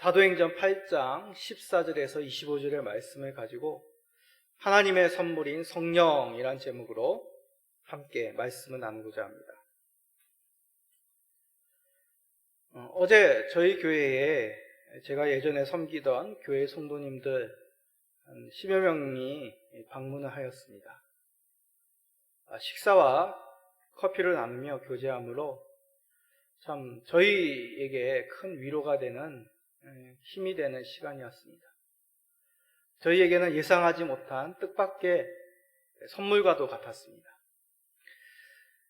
사도행전 8장 14절에서 25절의 말씀을 가지고 하나님의 선물인 성령이란 제목으로 함께 말씀을 나누고자 합니다. 어제 저희 교회에 제가 예전에 섬기던 교회 성도님들 한 10여 명이 방문을 하였습니다. 식사와 커피를 나누며 교제함으로 참 저희에게 큰 위로가 되는 힘이 되는 시간이었습니다. 저희에게는 예상하지 못한 뜻밖의 선물과도 같았습니다.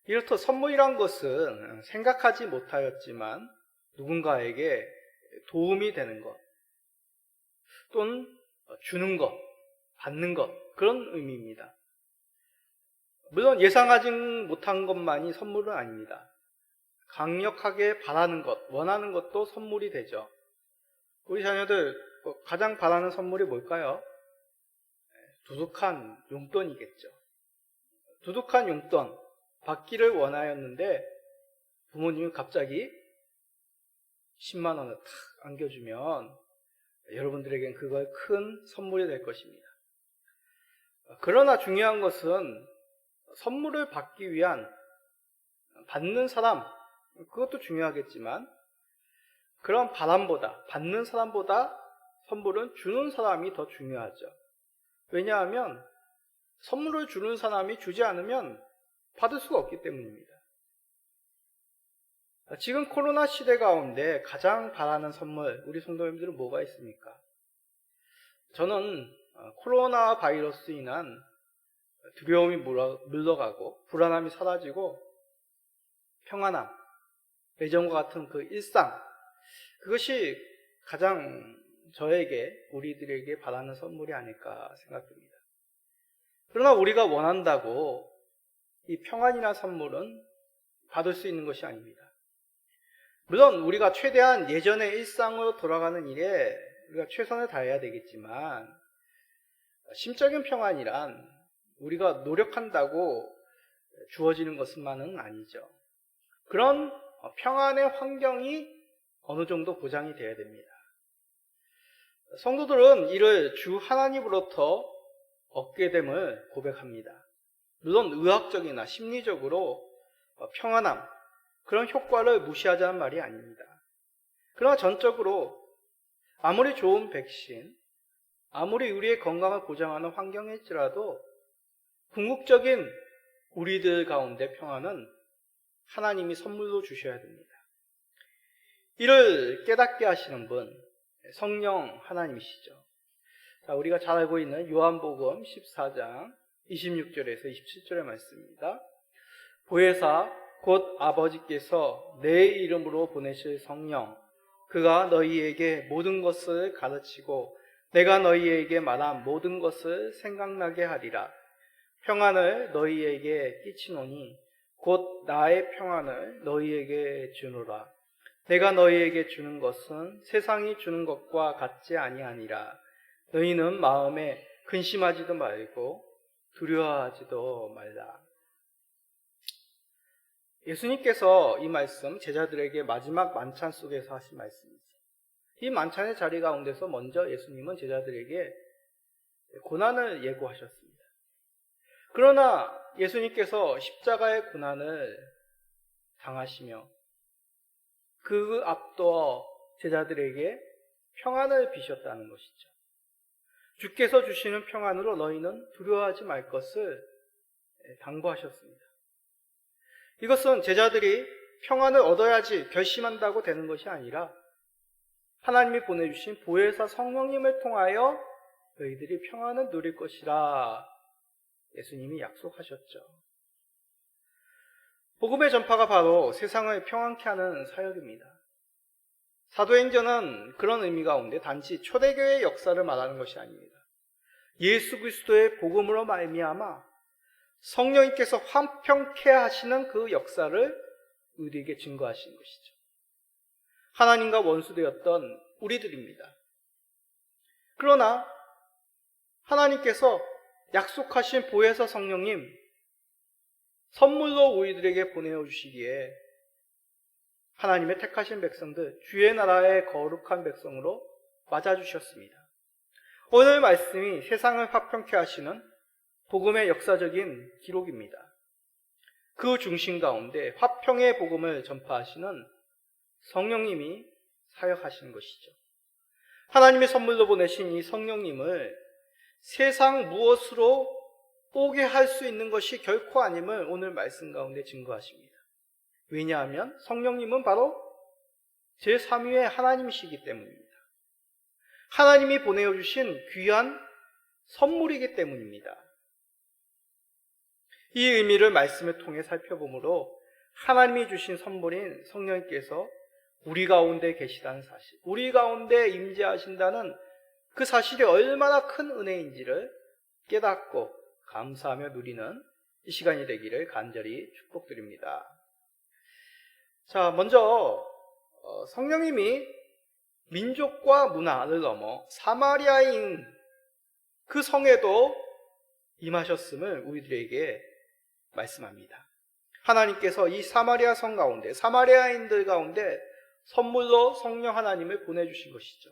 이렇듯 선물이란 것은 생각하지 못하였지만 누군가에게 도움이 되는 것 또는 주는 것, 받는 것, 그런 의미입니다. 물론 예상하지 못한 것만이 선물은 아닙니다. 강력하게 바라는 것, 원하는 것도 선물이 되죠. 우리 자녀들 가장 바라는 선물이 뭘까요? 두둑한 용돈이겠죠. 두둑한 용돈 받기를 원하였는데 부모님이 갑자기 10만 원을 탁 안겨주면 여러분들에겐 그걸 큰 선물이 될 것입니다. 그러나 중요한 것은 선물을 받기 위한 받는 사람, 그것도 중요하겠지만 그런 바람보다, 받는 사람보다 선물은 주는 사람이 더 중요하죠. 왜냐하면 선물을 주는 사람이 주지 않으면 받을 수가 없기 때문입니다. 지금 코로나 시대 가운데 가장 바라는 선물, 우리 성도님들은 뭐가 있습니까? 저는 코로나 바이러스로 인한 두려움이 물러가고 불안함이 사라지고 평안함, 예전과 같은 그 일상, 그것이 가장 저에게, 우리들에게 바라는 선물이 아닐까 생각됩니다. 그러나 우리가 원한다고 이 평안이나 선물은 받을 수 있는 것이 아닙니다. 물론 우리가 최대한 예전의 일상으로 돌아가는 일에 우리가 최선을 다해야 되겠지만 심적인 평안이란 우리가 노력한다고 주어지는 것만은 아니죠. 그런 평안의 환경이 어느 정도 보장이 되어야 됩니다. 성도들은 이를 주 하나님으로부터 얻게 됨을 고백합니다. 물론 의학적이나 심리적으로 평안함, 그런 효과를 무시하자는 말이 아닙니다. 그러나 전적으로 아무리 좋은 백신, 아무리 우리의 건강을 보장하는 환경일지라도 궁극적인 우리들 가운데 평안은 하나님이 선물로 주셔야 됩니다. 이를 깨닫게 하시는 분, 성령 하나님이시죠. 자, 우리가 잘 알고 있는 요한복음 14장 26절에서 27절의 말씀입니다. 보혜사 곧 아버지께서 내 이름으로 보내실 성령, 그가 너희에게 모든 것을 가르치고 내가 너희에게 말한 모든 것을 생각나게 하리라. 평안을 너희에게 끼치노니 곧 나의 평안을 너희에게 주노라. 내가 너희에게 주는 것은 세상이 주는 것과 같지 아니하니라. 너희는 마음에 근심하지도 말고 두려워하지도 말라. 예수님께서 이 말씀 제자들에게 마지막 만찬 속에서 하신 말씀이죠. 이 만찬의 자리 가운데서 먼저 예수님은 제자들에게 고난을 예고하셨습니다. 그러나 예수님께서 십자가의 고난을 당하시며 그 앞도 제자들에게 평안을 비셨다는 것이죠. 주께서 주시는 평안으로 너희는 두려워하지 말 것을 당부하셨습니다. 이것은 제자들이 평안을 얻어야지 결심한다고 되는 것이 아니라 하나님이 보내주신 보혜사 성령님을 통하여 너희들이 평안을 누릴 것이라 예수님이 약속하셨죠. 복음의 전파가 바로 세상을 평안케 하는 사역입니다. 사도행전은 그런 의미 가운데 단지 초대교회의 역사를 말하는 것이 아닙니다. 예수 그리스도의 복음으로 말미암아 성령님께서 화평케 하시는 그 역사를 우리에게 증거하신 것이죠. 하나님과 원수되었던 우리들입니다. 그러나 하나님께서 약속하신 보혜사 성령님 선물로 우리들에게 보내주시기에 하나님의 택하신 백성들, 주의 나라의 거룩한 백성으로 맞아주셨습니다. 오늘 말씀이 세상을 화평케 하시는 복음의 역사적인 기록입니다. 그 중심 가운데 화평의 복음을 전파하시는 성령님이 사역하시는 것이죠. 하나님의 선물로 보내신 이 성령님을 세상 무엇으로 오게 할 수 있는 것이 결코 아님을 오늘 말씀 가운데 증거하십니다. 왜냐하면 성령님은 바로 제3위의 하나님이시기 때문입니다. 하나님이 보내주신 귀한 선물이기 때문입니다. 이 의미를 말씀을 통해 살펴보므로 하나님이 주신 선물인 성령님께서 우리 가운데 계시다는 사실, 우리 가운데 임재하신다는 그 사실이 얼마나 큰 은혜인지를 깨닫고 감사하며 누리는 이 시간이 되기를 간절히 축복드립니다. 자, 먼저 성령님이 민족과 문화를 넘어 사마리아인 그 성에도 임하셨음을 우리들에게 말씀합니다. 하나님께서 이 사마리아 성 가운데, 사마리아인들 가운데 선물로 성령 하나님을 보내주신 것이죠.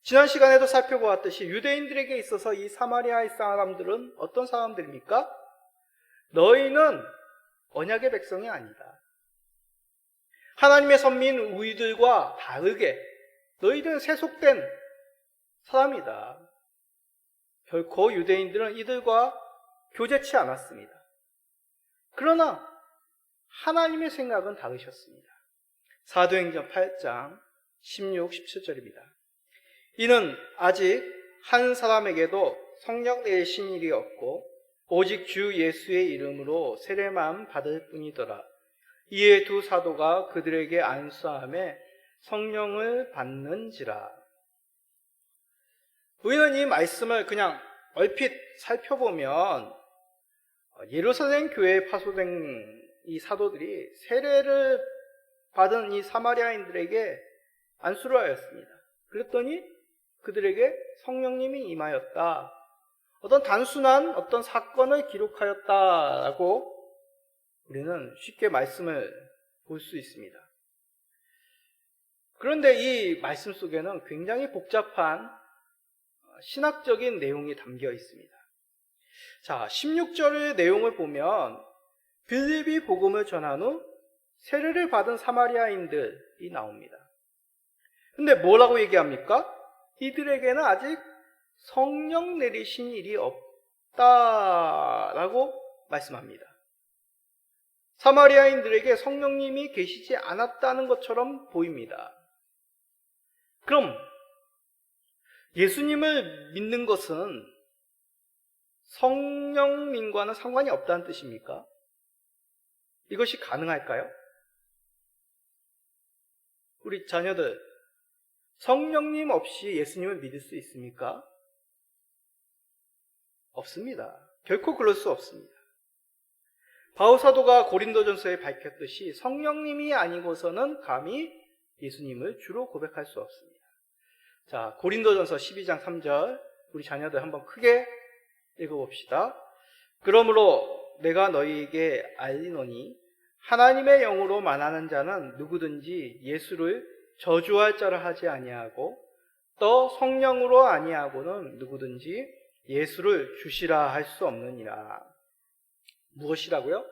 지난 시간에도 살펴보았듯이 유대인들에게 있어서 이 사마리아의 사람들은 어떤 사람들입니까? 너희는 언약의 백성이 아니다. 하나님의 선민 우리들과 다르게 너희들은 세속된 사람이다. 결코 유대인들은 이들과 교제치 않았습니다. 그러나 하나님의 생각은 다르셨습니다. 사도행전 8장 16, 17절입니다. 이는 아직 한 사람에게도 성령 내리신 일이 없고 오직 주 예수의 이름으로 세례만 받을 뿐이더라. 이에 두 사도가 그들에게 안수함에 성령을 받는지라. 우리는 이 말씀을 그냥 얼핏 살펴보면 예루살렘 교회에 파송된 이 사도들이 세례를 받은 이 사마리아인들에게 안수를 하였습니다. 그랬더니 그들에게 성령님이 임하였다. 어떤 단순한 어떤 사건을 기록하였다라고 우리는 쉽게 말씀을 볼 수 있습니다. 그런데 이 말씀 속에는 굉장히 복잡한 신학적인 내용이 담겨 있습니다. 자, 16절의 내용을 보면 빌립이 복음을 전한 후 세례를 받은 사마리아인들이 나옵니다. 근데 뭐라고 얘기합니까? 이들에게는 아직 성령 내리신 일이 없다라고 말씀합니다. 사마리아인들에게 성령님이 계시지 않았다는 것처럼 보입니다. 그럼 예수님을 믿는 것은 성령님과는 상관이 없다는 뜻입니까? 이것이 가능할까요? 우리 자녀들, 성령님 없이 예수님을 믿을 수 있습니까? 없습니다. 결코 그럴 수 없습니다. 바울 사도가 고린도전서에 밝혔듯이 성령님이 아니고서는 감히 예수님을 주로 고백할 수 없습니다. 자, 고린도전서 12장 3절 우리 자녀들 한번 크게 읽어봅시다. 그러므로 내가 너희에게 알리노니 하나님의 영으로 만하는 자는 누구든지 예수를 저주할 자를 하지 아니하고 또 성령으로 아니하고는 누구든지 예수를 주시라 할 수 없느니라. 무엇이라고요?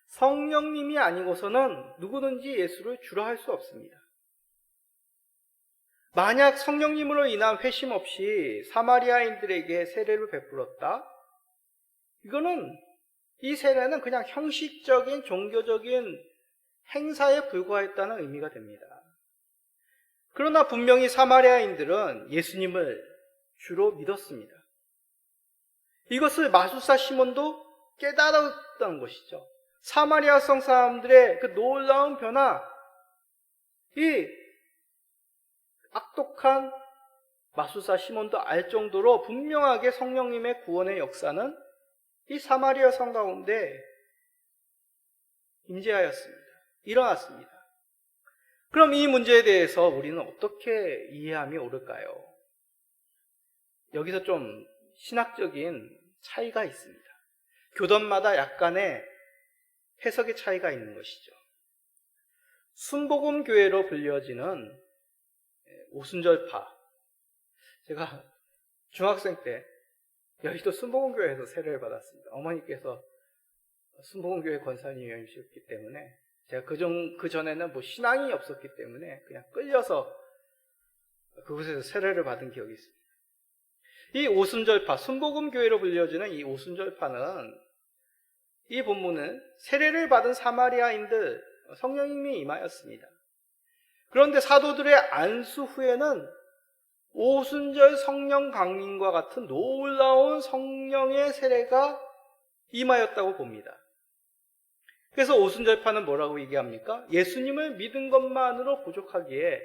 성령님이 아니고서는 누구든지 예수를 주라 할 수 없습니다. 만약 성령님으로 인한 회심 없이 사마리아인들에게 세례를 베풀었다? 이거는 이 세례는 그냥 형식적인 종교적인 행사에 불과했다는 의미가 됩니다. 그러나 분명히 사마리아인들은 예수님을 주로 믿었습니다. 이것을 마술사 시몬도 깨달았던 것이죠. 사마리아 성 사람들의 그 놀라운 변화, 이 악독한 마술사 시몬도 알 정도로 분명하게 성령님의 구원의 역사는 이 사마리아 성 가운데 임재하였습니다. 일어났습니다. 그럼 이 문제에 대해서 우리는 어떻게 이해함이 옳을까요? 여기서 좀 신학적인 차이가 있습니다. 교단마다 약간의 해석의 차이가 있는 것이죠. 순복음교회로 불려지는 오순절파. 제가 중학생 때 여의도 순복음교회에서 세례를 받았습니다. 어머니께서 순복음교회 권사님이셨기 때문에 제가 그 전에는 뭐 신앙이 없었기 때문에 그냥 끌려서 그곳에서 세례를 받은 기억이 있습니다. 이 오순절파, 순복음교회로 불려지는 이 오순절파는 이 본문은 세례를 받은 사마리아인들 성령님이 임하였습니다. 그런데 사도들의 안수 후에는 오순절 성령 강림과 같은 놀라운 성령의 세례가 임하였다고 봅니다. 그래서 오순절파는 뭐라고 얘기합니까? 예수님을 믿은 것만으로 부족하기에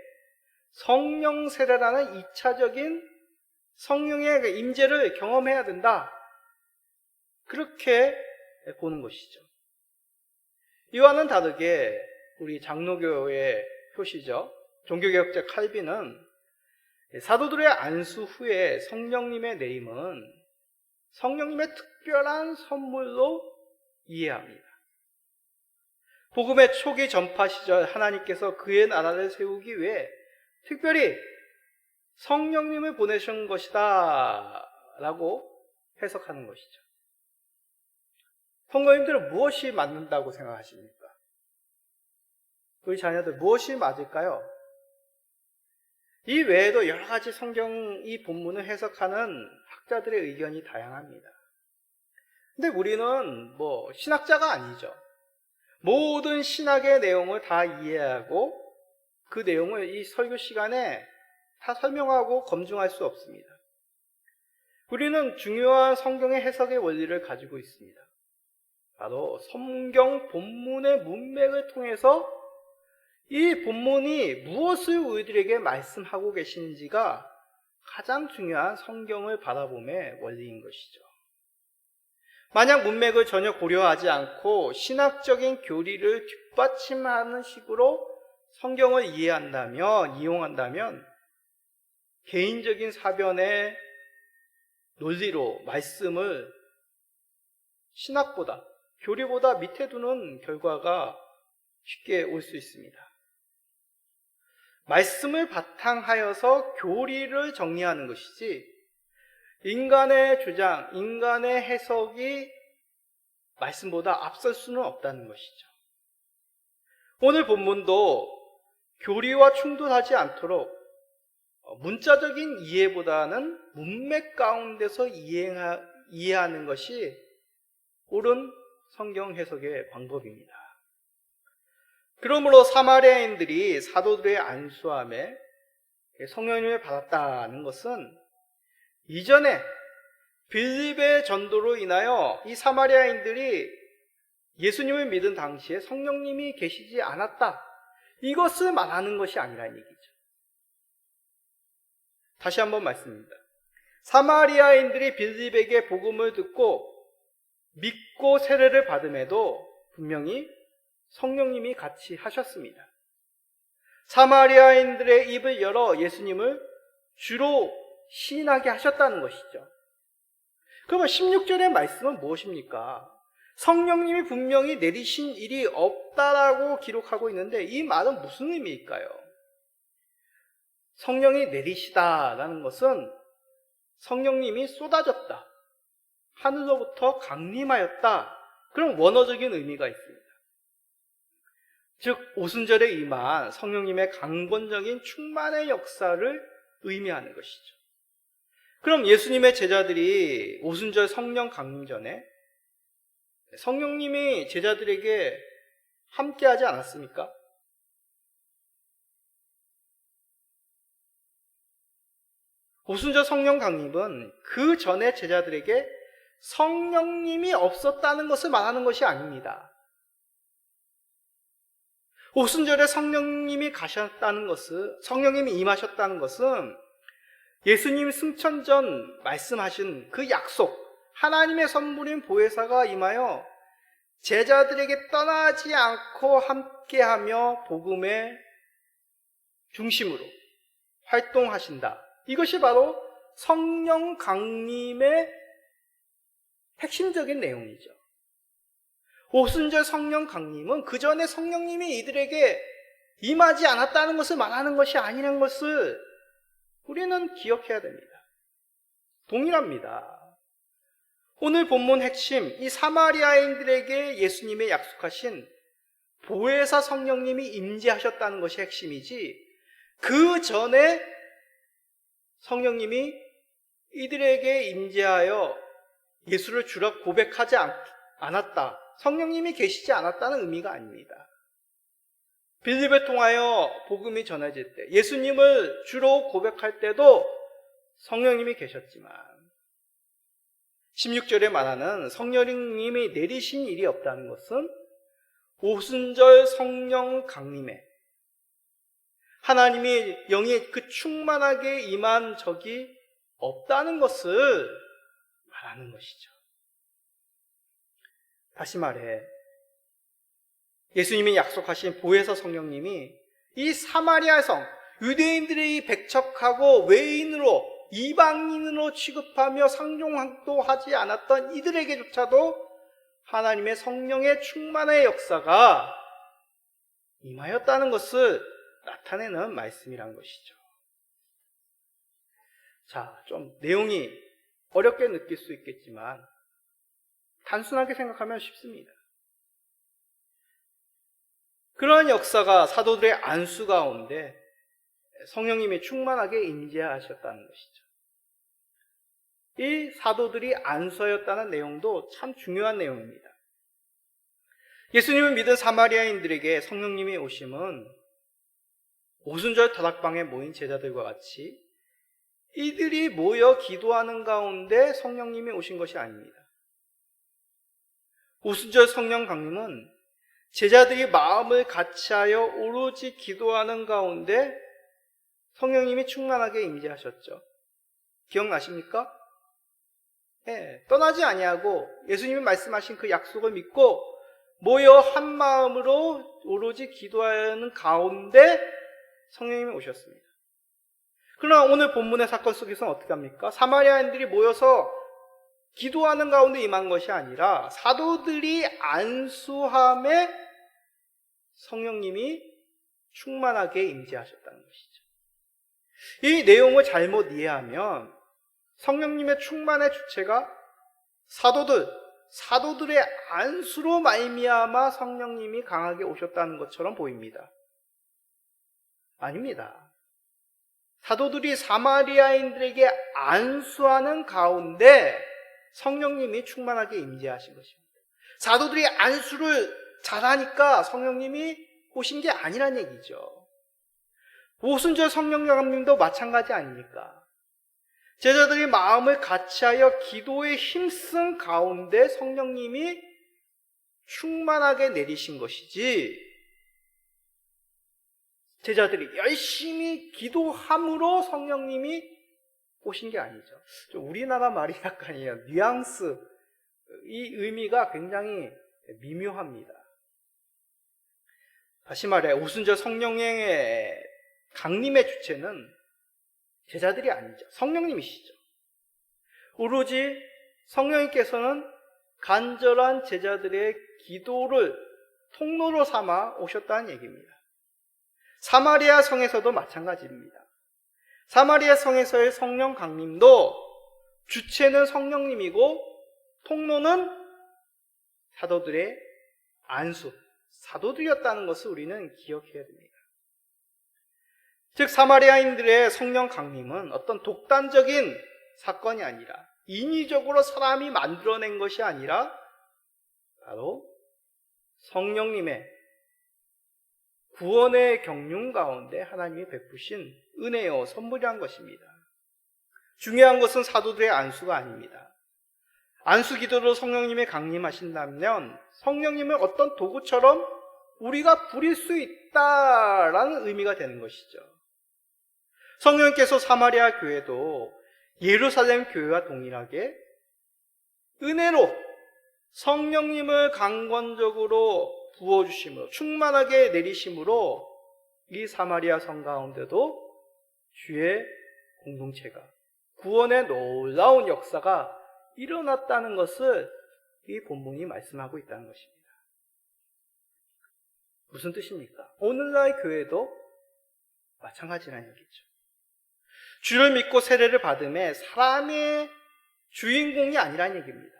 성령 세례라는 2차적인 성령의 임재를 경험해야 된다. 그렇게 보는 것이죠. 이와는 다르게 우리 장로교의 표시죠. 종교개혁자 칼빈은 사도들의 안수 후에 성령님의 내림은 성령님의 특별한 선물로 이해합니다. 복음의 초기 전파 시절 하나님께서 그의 나라를 세우기 위해 특별히 성령님을 보내신 것이다 라고 해석하는 것이죠. 성도님들은 무엇이 맞는다고 생각하십니까? 우리 자녀들 무엇이 맞을까요? 이 외에도 여러 가지 성경 이 본문을 해석하는 학자들의 의견이 다양합니다. 근데 우리는 뭐 신학자가 아니죠. 모든 신학의 내용을 다 이해하고 그 내용을 이 설교 시간에 다 설명하고 검증할 수 없습니다. 우리는 중요한 성경의 해석의 원리를 가지고 있습니다. 바로 성경 본문의 문맥을 통해서 이 본문이 무엇을 우리들에게 말씀하고 계시는지가 가장 중요한 성경을 바라봄의 원리인 것이죠. 만약 문맥을 전혀 고려하지 않고 신학적인 교리를 뒷받침하는 식으로 성경을 이용한다면 개인적인 사변의 논리로 말씀을 신학보다, 교리보다 밑에 두는 결과가 쉽게 올 수 있습니다. 말씀을 바탕하여서 교리를 정리하는 것이지 인간의 주장, 인간의 해석이 말씀보다 앞설 수는 없다는 것이죠. 오늘 본문도 교리와 충돌하지 않도록 문자적인 이해보다는 문맥 가운데서 이해하는 것이 옳은 성경 해석의 방법입니다. 그러므로 사마리아인들이 사도들의 안수함에 성령님을 받았다는 것은 이전에 빌립의 전도로 인하여 이 사마리아인들이 예수님을 믿은 당시에 성령님이 계시지 않았다. 이것을 말하는 것이 아니라는 얘기죠. 다시 한번 말씀드립니다. 사마리아인들이 빌립에게 복음을 듣고 믿고 세례를 받음에도 분명히 성령님이 같이 하셨습니다. 사마리아인들의 입을 열어 예수님을 주로 시인하게 하셨다는 것이죠. 그러면 16절의 말씀은 무엇입니까? 성령님이 분명히 내리신 일이 없다라고 기록하고 있는데 이 말은 무슨 의미일까요? 성령이 내리시다라는 것은 성령님이 쏟아졌다, 하늘로부터 강림하였다, 그런 원어적인 의미가 있습니다. 즉 오순절에 임한 성령님의 강권적인 충만의 역사를 의미하는 것이죠. 그럼 예수님의 제자들이 오순절 성령 강림 전에 성령님이 제자들에게 함께하지 않았습니까? 오순절 성령 강림은 그 전에 제자들에게 성령님이 없었다는 것을 말하는 것이 아닙니다. 오순절에 성령님이 가셨다는 것은, 성령님이 임하셨다는 것은 예수님 승천 전 말씀하신 그 약속, 하나님의 선물인 보혜사가 임하여 제자들에게 떠나지 않고 함께하며 복음의 중심으로 활동하신다. 이것이 바로 성령 강림의 핵심적인 내용이죠. 오순절 성령 강림은 그 전에 성령님이 이들에게 임하지 않았다는 것을 말하는 것이 아니라는 것을 우리는 기억해야 됩니다. 동일합니다. 오늘 본문 핵심, 이 사마리아인들에게 예수님의 약속하신 보혜사 성령님이 임재하셨다는 것이 핵심이지, 그 전에 성령님이 이들에게 임재하여 예수를 주라 고백하지 않았다, 성령님이 계시지 않았다는 의미가 아닙니다. 빌립을 통하여 복음이 전해질 때, 예수님을 주로 고백할 때도 성령님이 계셨지만 16절에 말하는 성령님이 내리신 일이 없다는 것은 오순절 성령 강림에 하나님이 영이 그 충만하게 임한 적이 없다는 것을 말하는 것이죠. 다시 말해, 예수님이 약속하신 보혜사 성령님이 이 사마리아 성, 유대인들이 배척하고 외인으로, 이방인으로 취급하며 상종도 하지 않았던 이들에게조차도 하나님의 성령의 충만의 역사가 임하였다는 것을 나타내는 말씀이란 것이죠. 자, 좀 내용이 어렵게 느낄 수 있겠지만 단순하게 생각하면 쉽습니다. 그러한 역사가 사도들의 안수 가운데 성령님이 충만하게 임재하셨다는 것이죠. 이 사도들이 안수하였다는 내용도 참 중요한 내용입니다. 예수님을 믿은 사마리아인들에게 성령님이 오심은 오순절 다락방에 모인 제자들과 같이 이들이 모여 기도하는 가운데 성령님이 오신 것이 아닙니다. 오순절 성령 강림은 제자들이 마음을 같이하여 오로지 기도하는 가운데 성령님이 충만하게 임재하셨죠. 기억나십니까? 네, 떠나지 아니하고 예수님이 말씀하신 그 약속을 믿고 모여 한 마음으로 오로지 기도하는 가운데 성령님이 오셨습니다. 그러나 오늘 본문의 사건 속에서는 어떻게 합니까? 사마리아인들이 모여서 기도하는 가운데 임한 것이 아니라 사도들이 안수함에 성령님이 충만하게 임재하셨다는 것이죠. 이 내용을 잘못 이해하면 성령님의 충만의 주체가 사도들의 안수로 말미암아 성령님이 강하게 오셨다는 것처럼 보입니다. 아닙니다. 사도들이 사마리아인들에게 안수하는 가운데 성령님이 충만하게 임재하신 것입니다. 사도들이 안수를 잘하니까 성령님이 오신 게 아니란 얘기죠. 오순절 성령 강림도 마찬가지 아닙니까? 제자들이 마음을 같이하여 기도에 힘쓴 가운데 성령님이 충만하게 내리신 것이지, 제자들이 열심히 기도함으로 성령님이 오신 게 아니죠. 우리나라 말이 약간이에요. 뉘앙스, 이 의미가 굉장히 미묘합니다. 다시 말해, 오순절 성령의 강림의 주체는 제자들이 아니죠. 성령님이시죠. 오로지 성령님께서는 간절한 제자들의 기도를 통로로 삼아 오셨다는 얘기입니다. 사마리아 성에서도 마찬가지입니다. 사마리아 성에서의 성령 강림도 주체는 성령님이고 통로는 사도들의 안수, 사도들이었다는 것을 우리는 기억해야 됩니다. 즉 사마리아인들의 성령 강림은 어떤 독단적인 사건이 아니라, 인위적으로 사람이 만들어낸 것이 아니라 바로 성령님의 구원의 경륜 가운데 하나님이 베푸신 은혜요 선물이란 것입니다. 중요한 것은 사도들의 안수가 아닙니다. 안수 기도로 성령님이 강림하신다면 성령님을 어떤 도구처럼 우리가 부릴 수 있다라는 의미가 되는 것이죠. 성령님께서 사마리아 교회도 예루살렘 교회와 동일하게 은혜로 성령님을 강권적으로 부어주심으로, 충만하게 내리심으로 이 사마리아 성 가운데도 주의 공동체가, 구원의 놀라운 역사가 일어났다는 것을 이 본문이 말씀하고 있다는 것입니다. 무슨 뜻입니까? 오늘날 교회도 마찬가지라는 얘기죠. 주를 믿고 세례를 받음에 사람의 주인공이 아니라는 얘기입니다.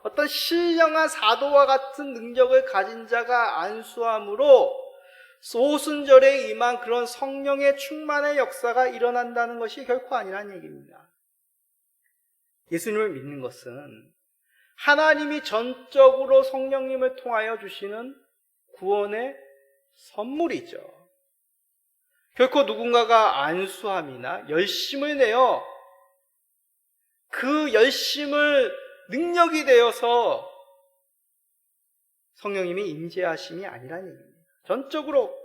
어떤 신령한 사도와 같은 능력을 가진 자가 안수함으로 오순절에 임한 그런 성령의 충만의 역사가 일어난다는 것이 결코 아니라는 얘기입니다. 예수님을 믿는 것은 하나님이 전적으로 성령님을 통하여 주시는 구원의 선물이죠. 결코 누군가가 안수함이나 열심을 내어 그 열심을 능력이 되어서 성령님이 임재하심이 아니라는 얘기입니다. 전적으로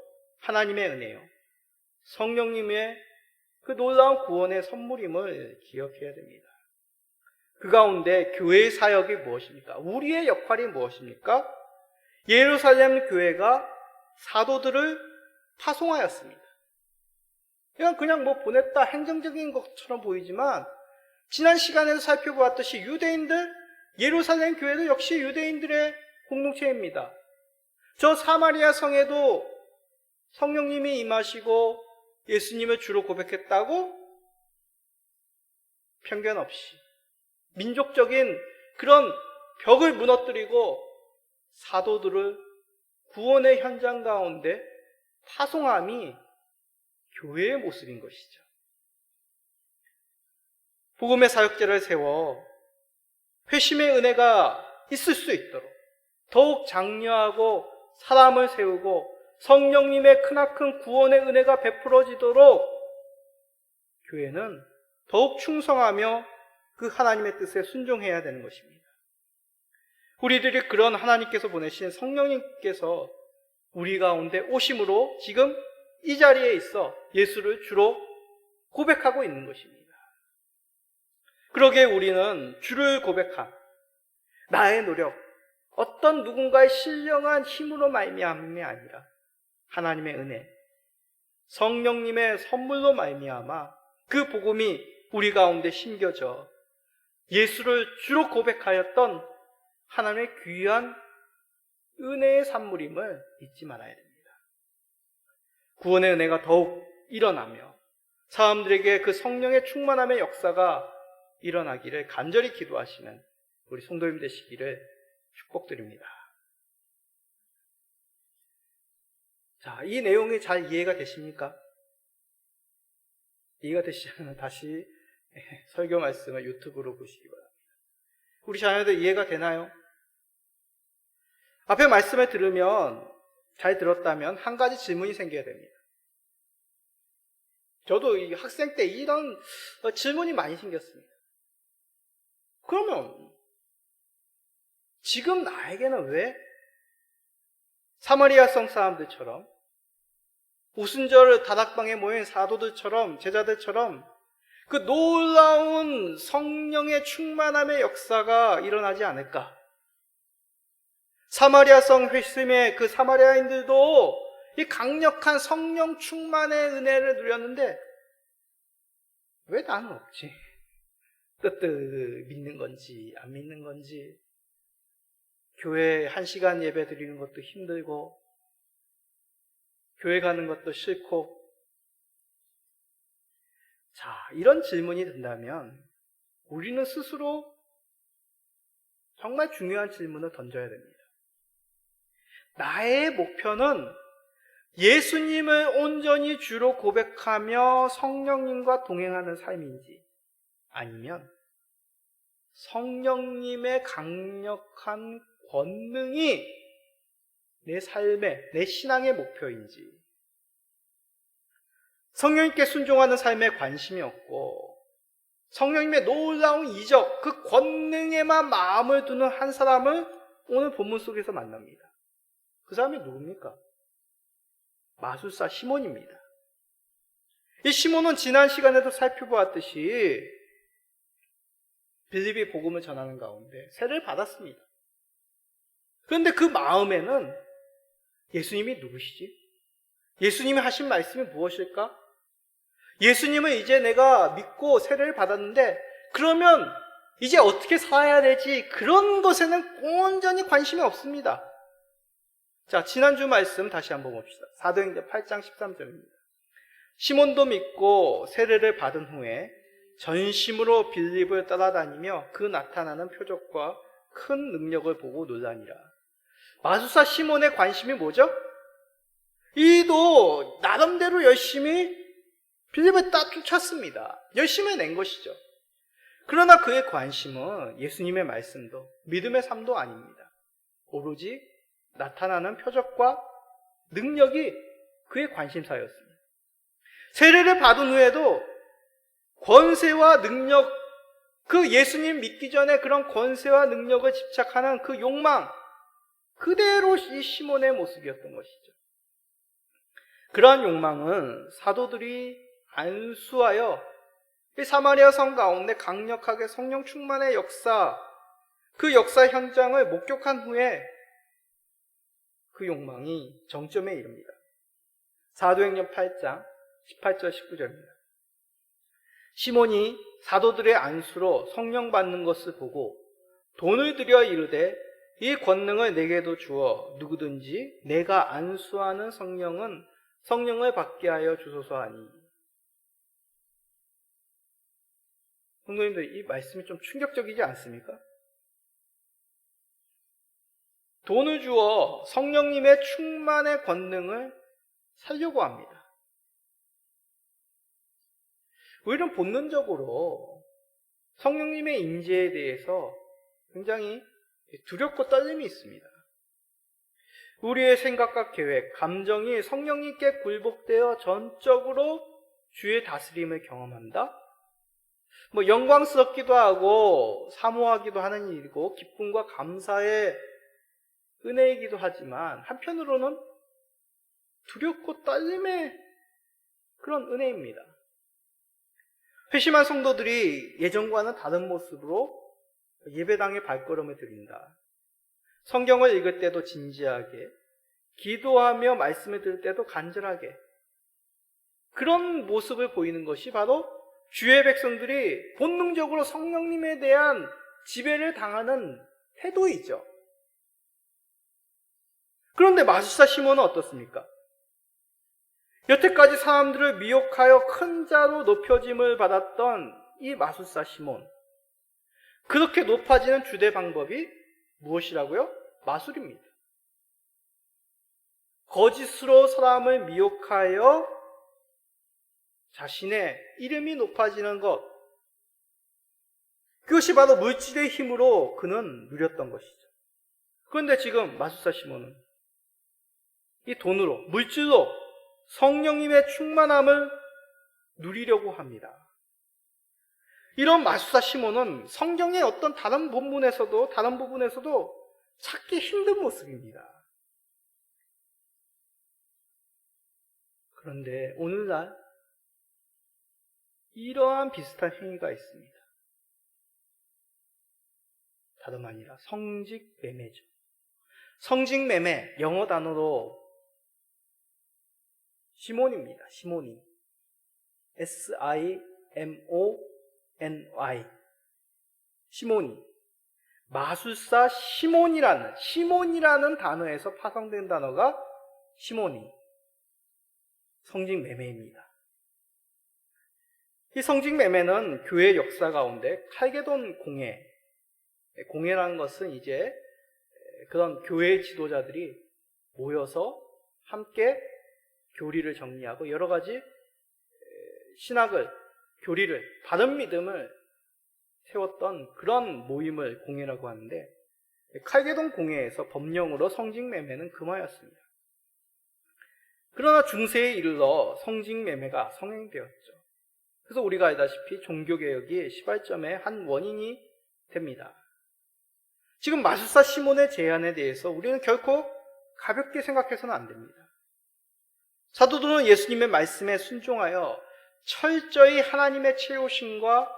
하나님의 은혜요, 성령님의 그 놀라운 구원의 선물임을 기억해야 됩니다. 그 가운데 교회의 사역이 무엇입니까? 우리의 역할이 무엇입니까? 예루살렘 교회가 사도들을 파송하였습니다. 그냥 뭐 보냈다 행정적인 것처럼 보이지만 지난 시간에도 살펴보았듯이 유대인들, 예루살렘 교회도 역시 유대인들의 공동체입니다. 저 사마리아 성에도 성령님이 임하시고 예수님을 주로 고백했다고 편견 없이 민족적인 그런 벽을 무너뜨리고 사도들을 구원의 현장 가운데 파송함이 교회의 모습인 것이죠. 복음의 사역자를 세워 회심의 은혜가 있을 수 있도록 더욱 장려하고 사람을 세우고 성령님의 크나큰 구원의 은혜가 베풀어지도록 교회는 더욱 충성하며 그 하나님의 뜻에 순종해야 되는 것입니다. 우리들이 그런 하나님께서 보내신 성령님께서 우리 가운데 오심으로 지금 이 자리에 있어 예수를 주로 고백하고 있는 것입니다. 그러기에 우리는 주를 고백함, 나의 노력, 어떤 누군가의 신령한 힘으로 말미암음이 아니라 하나님의 은혜, 성령님의 선물로 말미암아 그 복음이 우리 가운데 심겨져 예수를 주로 고백하였던 하나님의 귀한 은혜의 산물임을 잊지 말아야 됩니다. 구원의 은혜가 더욱 일어나며 사람들에게 그 성령의 충만함의 역사가 일어나기를 간절히 기도하시는 우리 성도님 되시기를 축복드립니다. 자, 이 내용이 잘 이해가 되십니까? 이해가 되시면 다시 설교 말씀을 유튜브로 보시기 바랍니다. 우리 자녀들 이해가 되나요? 앞에 말씀을 들으면, 잘 들었다면 한 가지 질문이 생겨야 됩니다. 저도 이 학생 때 이런 질문이 많이 생겼습니다. 그러면 지금 나에게는 왜 사마리아 성 사람들처럼 오순절 다락방에 모인 사도들처럼 제자들처럼 그 놀라운 성령의 충만함의 역사가 일어나지 않을까? 사마리아 성 회심의 그 사마리아인들도 이 강력한 성령 충만의 은혜를 누렸는데 왜 나는 없지? 뜻 믿는 건지 안 믿는 건지, 교회 1시간 예배 드리는 것도 힘들고 교회 가는 것도 싫고. 자, 이런 질문이 든다면 우리는 스스로 정말 중요한 질문을 던져야 됩니다. 나의 목표는 예수님을 온전히 주로 고백하며 성령님과 동행하는 삶인지, 아니면 성령님의 강력한 권능이 내 삶의, 내 신앙의 목표인지, 성령님께 순종하는 삶에 관심이 없고 성령님의 놀라운 이적, 그 권능에만 마음을 두는 한 사람을 오늘 본문 속에서 만납니다. 그 사람이 누굽니까? 마술사 시몬입니다. 이 시몬은 지난 시간에도 살펴보았듯이 빌립이 복음을 전하는 가운데 세례를 받았습니다. 그런데 그 마음에는 예수님이 누구시지? 예수님이 하신 말씀이 무엇일까? 예수님을 이제 내가 믿고 세례를 받았는데 그러면 이제 어떻게 살아야 되지? 그런 것에는 온전히 관심이 없습니다. 자, 지난주 말씀 다시 한번 봅시다. 사도행전 8장 13절입니다. 시몬도 믿고 세례를 받은 후에 전심으로 빌립을 따라다니며 그 나타나는 표적과 큰 능력을 보고 놀라니라. 마술사 시몬의 관심이 뭐죠? 이도 나름대로 열심히 빌립을 쫓았습니다. 열심히 낸 것이죠. 그러나 그의 관심은 예수님의 말씀도 믿음의 삶도 아닙니다. 오로지 나타나는 표적과 능력이 그의 관심사였습니다. 세례를 받은 후에도 권세와 능력, 그 예수님 믿기 전에 그런 권세와 능력을 집착하는 그 욕망, 그대로 이 시몬의 모습이었던 것이죠. 그러한 욕망은 사도들이 안수하여 사마리아 성 가운데 강력하게 성령 충만의 역사, 그 역사 현장을 목격한 후에 그 욕망이 정점에 이릅니다. 사도행전 8장 18절 19절입니다. 시몬이 사도들의 안수로 성령 받는 것을 보고 돈을 들여 이르되 이 권능을 내게도 주어 누구든지 내가 안수하는 성령을 받게 하여 주소서 하니. 성도님들, 이 말씀이 좀 충격적이지 않습니까? 돈을 주어 성령님의 충만의 권능을 살려고 합니다. 우리는 본능적으로 성령님의 임재에 대해서 굉장히 두렵고 떨림이 있습니다. 우리의 생각과 계획, 감정이 성령님께 굴복되어 전적으로 주의 다스림을 경험한다? 영광스럽기도 하고 사모하기도 하는 일이고 기쁨과 감사의 은혜이기도 하지만 한편으로는 두렵고 떨림의 그런 은혜입니다. 회심한 성도들이 예전과는 다른 모습으로 예배당에 발걸음을 들인다. 성경을 읽을 때도 진지하게, 기도하며 말씀을 들을 때도 간절하게, 그런 모습을 보이는 것이 바로 주의 백성들이 본능적으로 성령님에 대한 지배를 당하는 태도이죠. 그런데 마술사 시몬은 어떻습니까? 여태까지 사람들을 미혹하여 큰 자로 높여짐을 받았던 이 마술사 시몬, 그렇게 높아지는 주된 방법이 무엇이라고요? 마술입니다. 거짓으로 사람을 미혹하여 자신의 이름이 높아지는 것, 그것이 바로 물질의 힘으로 그는 누렸던 것이죠. 그런데 지금 마술사 시몬은 이 돈으로, 물질로 성령님의 충만함을 누리려고 합니다. 이런 마술사 시몬은 성경의 어떤 다른 부분에서도 찾기 힘든 모습입니다. 그런데 오늘날 이러한 비슷한 행위가 있습니다. 다름 아니라 성직매매죠. 성직매매, 영어 단어로 시몬입니다. 시몬이. SIMONY. 시몬이. 마술사 시몬이라는 단어에서 파생된 단어가 시몬이. 성직매매입니다. 이 성직매매는 교회 역사 가운데 칼게돈 공회라는 것은 이제 그런 교회 지도자들이 모여서 함께 교리를 정리하고 여러 가지 신학을, 교리를, 바른 믿음을 세웠던 그런 모임을 공회라고 하는데, 칼게돈 공회에서 법령으로 성직매매는 금하였습니다. 그러나 중세에 이르러 성직매매가 성행되었죠. 그래서 우리가 알다시피 종교개혁이 시발점의 한 원인이 됩니다. 지금 마술사 시몬의 제안에 대해서 우리는 결코 가볍게 생각해서는 안 됩니다. 사도들은 예수님의 말씀에 순종하여 철저히 하나님의 채우심과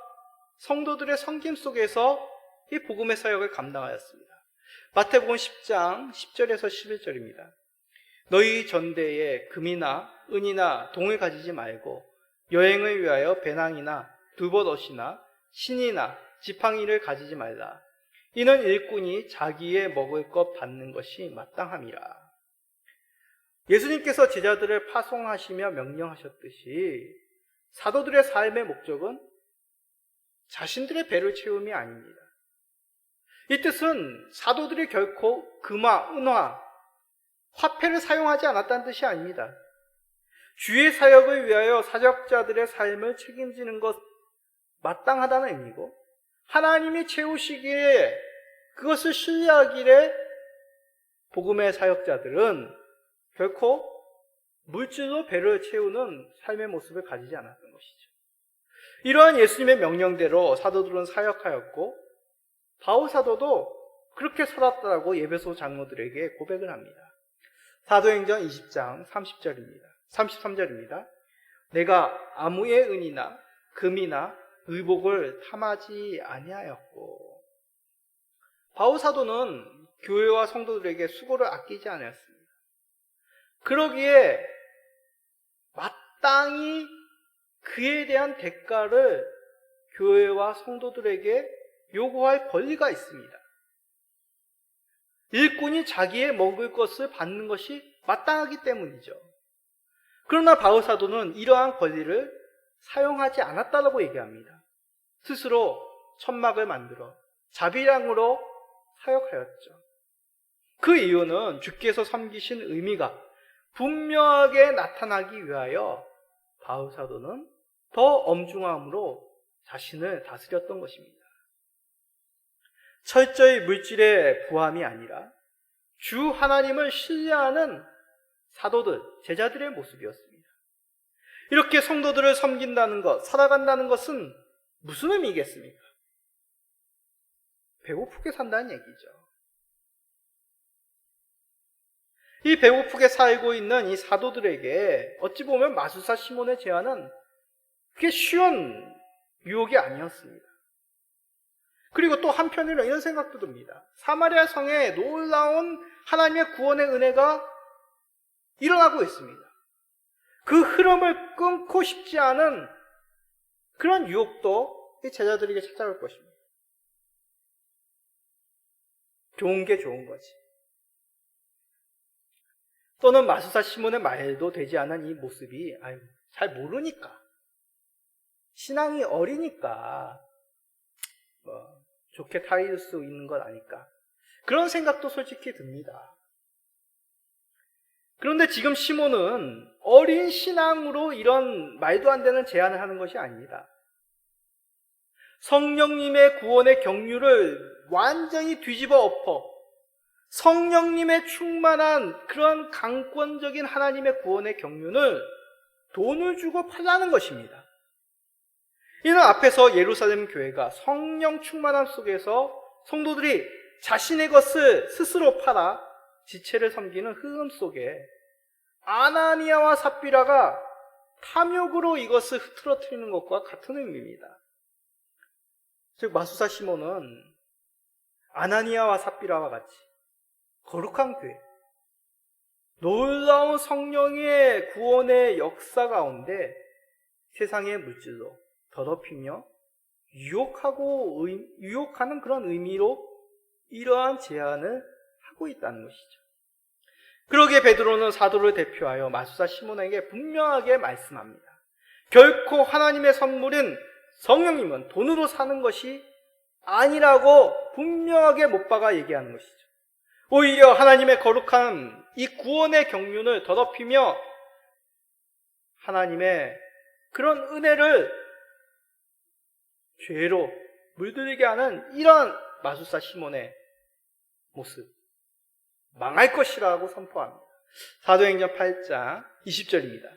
성도들의 섬김 속에서 이 복음의 사역을 감당하였습니다. 마태복음 10장 10절에서 11절입니다. 너희 전대에 금이나 은이나 동을 가지지 말고 여행을 위하여 배낭이나 두버옷이나 신이나 지팡이를 가지지 말라. 이는 일꾼이 자기의 먹을 것 받는 것이 마땅함이라. 예수님께서 제자들을 파송하시며 명령하셨듯이 사도들의 삶의 목적은 자신들의 배를 채움이 아닙니다. 이 뜻은 사도들이 결코 금화, 은화, 화폐를 사용하지 않았다는 뜻이 아닙니다. 주의 사역을 위하여 사역자들의 삶을 책임지는 것 마땅하다는 의미고, 하나님이 채우시기에 그것을 신뢰하기에 복음의 사역자들은 결코 물질로 배를 채우는 삶의 모습을 가지지 않았던 것이죠. 이러한 예수님의 명령대로 사도들은 사역하였고, 바울 사도도 그렇게 살았다고 에베소 장로들에게 고백을 합니다. 사도행전 20장 33절입니다. 내가 아무의 은이나 금이나 의복을 탐하지 아니하였고, 바울 사도는 교회와 성도들에게 수고를 아끼지 않았습니다. 그러기에 마땅히 그에 대한 대가를 교회와 성도들에게 요구할 권리가 있습니다. 일꾼이 자기의 먹을 것을 받는 것이 마땅하기 때문이죠. 그러나 바울 사도는 이러한 권리를 사용하지 않았다고 얘기합니다. 스스로 천막을 만들어 자비량으로 사역하였죠. 그 이유는 주께서 섬기신 의미가 분명하게 나타나기 위하여 바울 사도는 더 엄중함으로 자신을 다스렸던 것입니다. 철저히 물질의 부함이 아니라 주 하나님을 신뢰하는 사도들, 제자들의 모습이었습니다. 이렇게 성도들을 섬긴다는 것, 살아간다는 것은 무슨 의미겠습니까? 배고프게 산다는 얘기죠. 이 배고프게 살고 있는 이 사도들에게 어찌 보면 마술사 시몬의 제안은 그게 쉬운 유혹이 아니었습니다. 그리고 또 한편으로 이런 생각도 듭니다. 사마리아 성에 놀라운 하나님의 구원의 은혜가 일어나고 있습니다. 그 흐름을 끊고 싶지 않은 그런 유혹도 이 제자들에게 찾아올 것입니다. 좋은 게 좋은 거지. 또는 마술사 시몬의 말도 되지 않은 이 모습이 잘 모르니까, 신앙이 어리니까 좋게 타일 수 있는 것 아닐까, 그런 생각도 솔직히 듭니다. 그런데 지금 시몬은 어린 신앙으로 이런 말도 안 되는 제안을 하는 것이 아닙니다. 성령님의 구원의 경륜을 완전히 뒤집어 엎어 성령님의 충만한 그런 강권적인 하나님의 구원의 경륜을 돈을 주고 팔라는 것입니다. 이는 앞에서 예루살렘 교회가 성령 충만함 속에서 성도들이 자신의 것을 스스로 팔아 지체를 섬기는 흐름 속에 아나니아와 삽비라가 탐욕으로 이것을 흐트러뜨리는 것과 같은 의미입니다. 즉 마술사 시몬은 아나니아와 삽비라와 같이 거룩한 교회, 놀라운 성령의 구원의 역사 가운데 세상의 물질로 더럽히며 유혹하는 그런 의미로 이러한 제안을 하고 있다는 것이죠. 그러기에 베드로는 사도를 대표하여 마술사 시몬에게 분명하게 말씀합니다. 결코 하나님의 선물인 성령님은 돈으로 사는 것이 아니라고 분명하게 못 박아 얘기하는 것이죠. 오히려 하나님의 거룩한 이 구원의 경륜을 더럽히며 하나님의 그런 은혜를 죄로 물들게 하는 이런 마술사 시몬의 모습, 망할 것이라고 선포합니다. 사도행전 8장 20절입니다.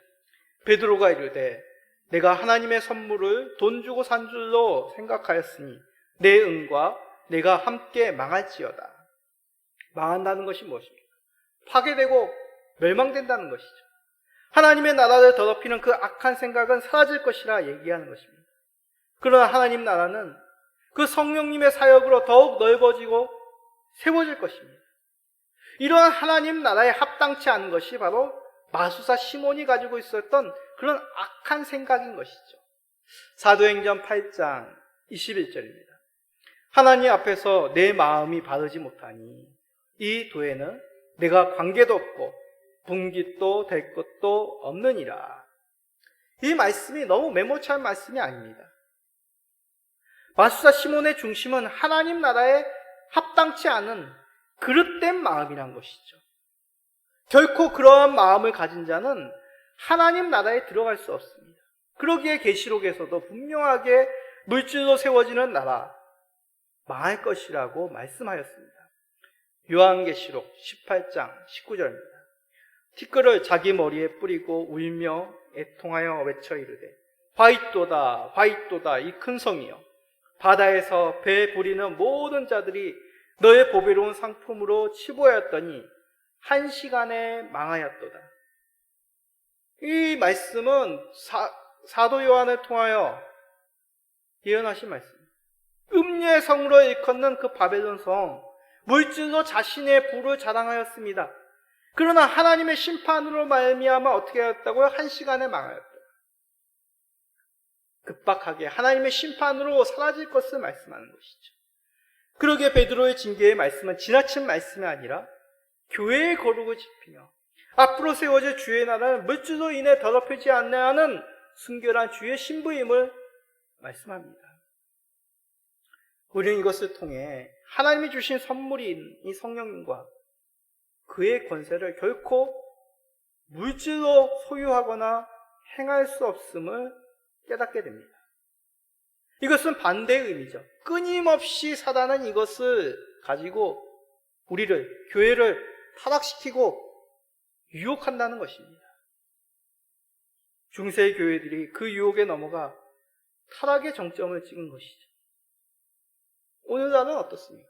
베드로가 이르되 내가 하나님의 선물을 돈 주고 산 줄로 생각하였으니 내 은과 내가 함께 망할지어다. 망한다는 것이 무엇입니까? 파괴되고 멸망된다는 것이죠. 하나님의 나라를 더럽히는 그 악한 생각은 사라질 것이라 얘기하는 것입니다. 그러나 하나님 나라는 그 성령님의 사역으로 더욱 넓어지고 세워질 것입니다. 이러한 하나님 나라에 합당치 않은 것이 바로 마술사 시몬이 가지고 있었던 그런 악한 생각인 것이죠. 사도행전 8장 21절입니다. 하나님 앞에서 내 마음이 바르지 못하니 이 도에는 내가 관계도 없고 분깃도 될 것도 없느니라. 이 말씀이 너무 매몰찬 말씀이 아닙니다. 마술사 시몬의 중심은 하나님 나라에 합당치 않은 그릇된 마음이란 것이죠. 결코 그러한 마음을 가진 자는 하나님 나라에 들어갈 수 없습니다. 그러기에 계시록에서도 분명하게 물질로 세워지는 나라 망할 것이라고 말씀하였습니다. 요한계시록 18장 19절입니다. 티끌을 자기 머리에 뿌리고 울며 애통하여 외쳐 이르되 화잇도다 화잇도다 이 큰 성이여, 바다에서 배 부리는 모든 자들이 너의 보배로운 상품으로 치부하였더니 한 시간에 망하였도다. 이 말씀은 사도 요한을 통하여 예언하신 말씀입니다. 음녀의 성으로 일컫는 그 바벨론 성, 물질로 자신의 부를 자랑하였습니다. 그러나 하나님의 심판으로 말미암아 어떻게 하였다고요? 한 시간에 망하였다. 급박하게 하나님의 심판으로 사라질 것을 말씀하는 것이죠. 그러기에 베드로의 징계의 말씀은 지나친 말씀이 아니라 교회의 거룩을 지피며 앞으로 세워질 주의 나라는 물질로 인해 더럽히지 않는 하는 순결한 주의 신부임을 말씀합니다. 우리는 이것을 통해 하나님이 주신 선물인 이 성령님과 그의 권세를 결코 물질로 소유하거나 행할 수 없음을 깨닫게 됩니다. 이것은 반대의 의미죠. 끊임없이 사단은 이것을 가지고 우리를, 교회를 타락시키고 유혹한다는 것입니다. 중세의 교회들이 그 유혹에 넘어가 타락의 정점을 찍은 것이죠. 오늘날은 어떻습니까?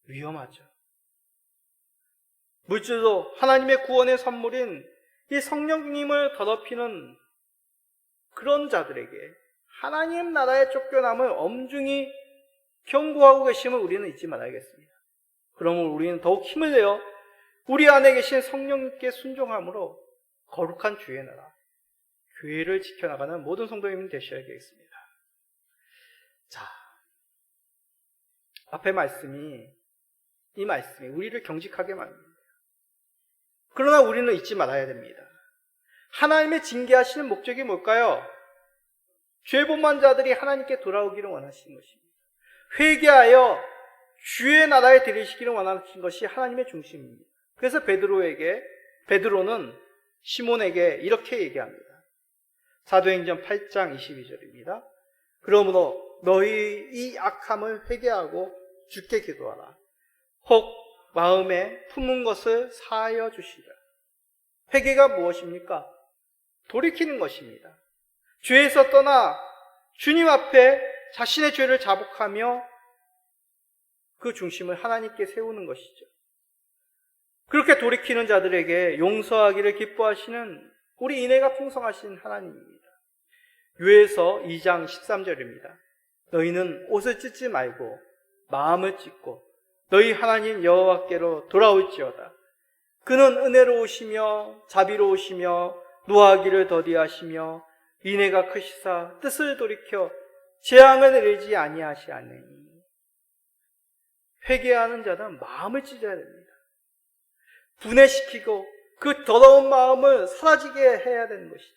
위험하죠. 물질로 하나님의 구원의 선물인 이 성령님을 더럽히는 그런 자들에게 하나님 나라의 쫓겨남을 엄중히 경고하고 계심을 우리는 잊지 말아야겠습니다. 그러면 우리는 더욱 힘을 내어 우리 안에 계신 성령님께 순종함으로 거룩한 주의 나라, 교회를 지켜나가는 모든 성도님이 되셔야겠습니다. 자, 앞의 이 말씀이 우리를 경직하게 만듭니다. 그러나 우리는 잊지 말아야 됩니다. 하나님의 징계하시는 목적이 뭘까요? 죄범한 자들이 하나님께 돌아오기를 원하시는 것입니다. 회개하여 주의 나라에 들이시기를 원하시는 것이 하나님의 중심입니다. 그래서 베드로는 시몬에게 이렇게 얘기합니다. 사도행전 8장 22절입니다. 그러므로 너희 이 악함을 회개하고 주께 기도하라. 혹 마음에 품은 것을 사하여 주시라. 회개가 무엇입니까? 돌이키는 것입니다. 죄에서 떠나 주님 앞에 자신의 죄를 자복하며 그 중심을 하나님께 세우는 것이죠. 그렇게 돌이키는 자들에게 용서하기를 기뻐하시는 우리 인애가 풍성하신 하나님입니다. 유에서 2장 13절입니다. 너희는 옷을 찢지 말고 마음을 찢고 너희 하나님 여호와께로 돌아올지어다. 그는 은혜로우시며 자비로우시며 노하기를 더디하시며 인애가 크시사 뜻을 돌이켜 재앙을 내리지 아니하시하느니. 회개하는 자는 마음을 찢어야 됩니다. 분해시키고 그 더러운 마음을 사라지게 해야 되는 것이죠.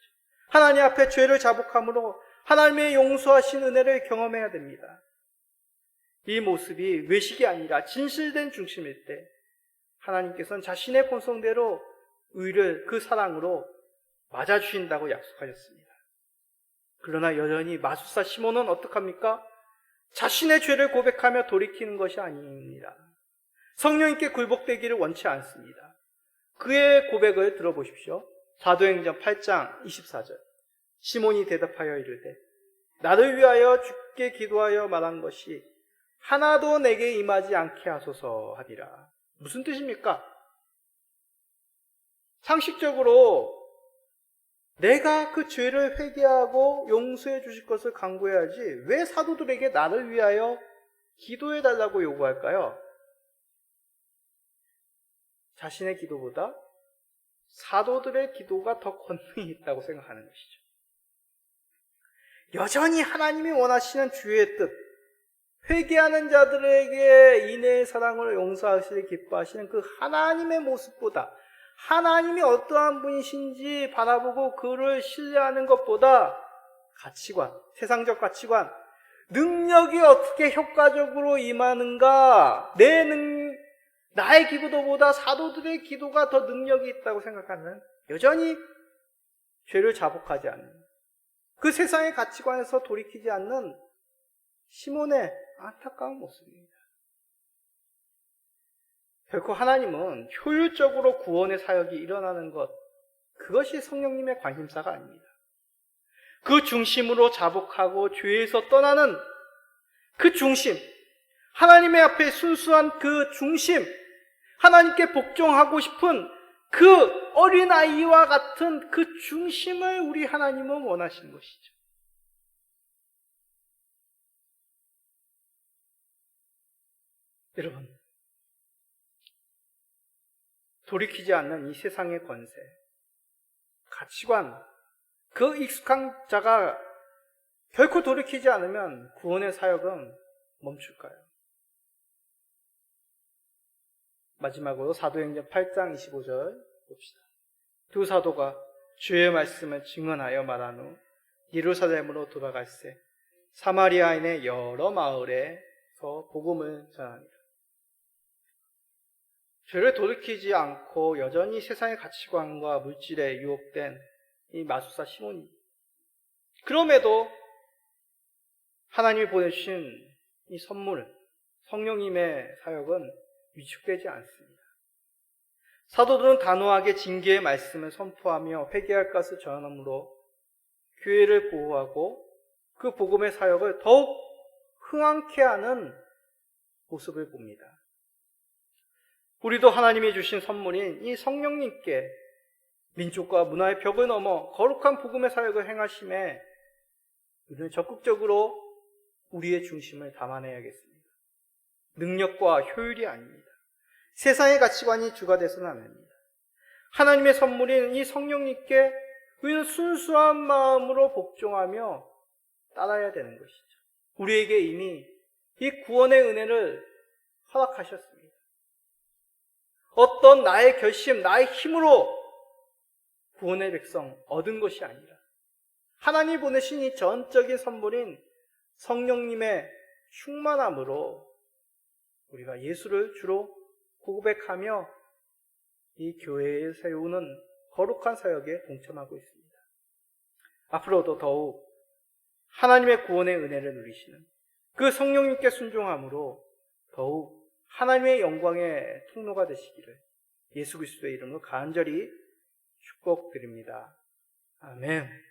하나님 앞에 죄를 자복함으로 하나님의 용서하신 은혜를 경험해야 됩니다. 이 모습이 외식이 아니라 진실된 중심일 때 하나님께서는 자신의 본성대로 의를 그 사랑으로 맞아주신다고 약속하셨습니다. 그러나 여전히 마술사 시몬은 어떡합니까? 자신의 죄를 고백하며 돌이키는 것이 아닙니다. 성령님께 굴복되기를 원치 않습니다. 그의 고백을 들어보십시오. 사도행전 8장 24절. 시몬이 대답하여 이르되 나를 위하여 주께 기도하여 말한 것이 하나도 내게 임하지 않게 하소서 하리라. 무슨 뜻입니까? 상식적으로 내가 그 죄를 회개하고 용서해 주실 것을 간구해야지 왜 사도들에게 나를 위하여 기도해 달라고 요구할까요? 자신의 기도보다 사도들의 기도가 더 권능이 있다고 생각하는 것이죠. 여전히 하나님이 원하시는 주의 뜻, 회개하는 자들에게 인애의 사랑을 용서하시길 기뻐하시는 그 하나님의 모습보다 하나님이 어떠한 분이신지 바라보고 그를 신뢰하는 것보다 가치관, 세상적 가치관, 능력이 어떻게 효과적으로 임하는가, 나의 기도보다 사도들의 기도가 더 능력이 있다고 생각하는, 여전히 죄를 자복하지 않는, 그 세상의 가치관에서 돌이키지 않는 시몬의 안타까운 모습입니다. 결코 하나님은 효율적으로 구원의 사역이 일어나는 것, 그것이 성령님의 관심사가 아닙니다. 그 중심으로 자복하고 죄에서 떠나는 그 중심, 하나님의 앞에 순수한 그 중심, 하나님께 복종하고 싶은 그 어린아이와 같은 그 중심을 우리 하나님은 원하시는 것이죠. 여러분, 돌이키지 않는 이 세상의 권세, 가치관, 그 익숙한 자가 결코 돌이키지 않으면 구원의 사역은 멈출까요? 마지막으로 사도행전 8장 25절 봅시다. 두 사도가 주의 말씀을 증언하여 말한 후 예루살렘으로 돌아갈새 사마리아인의 여러 마을에서 복음을 전하니라. 죄를 돌이키지 않고 여전히 세상의 가치관과 물질에 유혹된 이 마술사 시몬이, 그럼에도 하나님이 보내주신 이 선물, 성령님의 사역은 위축되지 않습니다. 사도들은 단호하게 징계의 말씀을 선포하며 회개할 것을 전함으로 교회를 보호하고 그 복음의 사역을 더욱 흥황케 하는 모습을 봅니다. 우리도 하나님이 주신 선물인 이 성령님께 민족과 문화의 벽을 넘어 거룩한 복음의 사역을 행하심에 우리는 적극적으로 우리의 중심을 담아내야겠습니다. 능력과 효율이 아닙니다. 세상의 가치관이 주가 되서는 안 됩니다. 하나님의 선물인 이 성령님께 우리는 순수한 마음으로 복종하며 따라야 되는 것이죠. 우리에게 이미 이 구원의 은혜를 허락하셨습니다. 어떤 나의 결심, 나의 힘으로 구원의 백성 얻은 것이 아니라 하나님이 보내신 이 전적인 선물인 성령님의 충만함으로 우리가 예수를 주로 고백하며 이 교회에 세우는 거룩한 사역에 동참하고 있습니다. 앞으로도 더욱 하나님의 구원의 은혜를 누리시는 그 성령님께 순종함으로 더욱 하나님의 영광의 통로가 되시기를 예수 그리스도의 이름으로 간절히 축복드립니다. 아멘.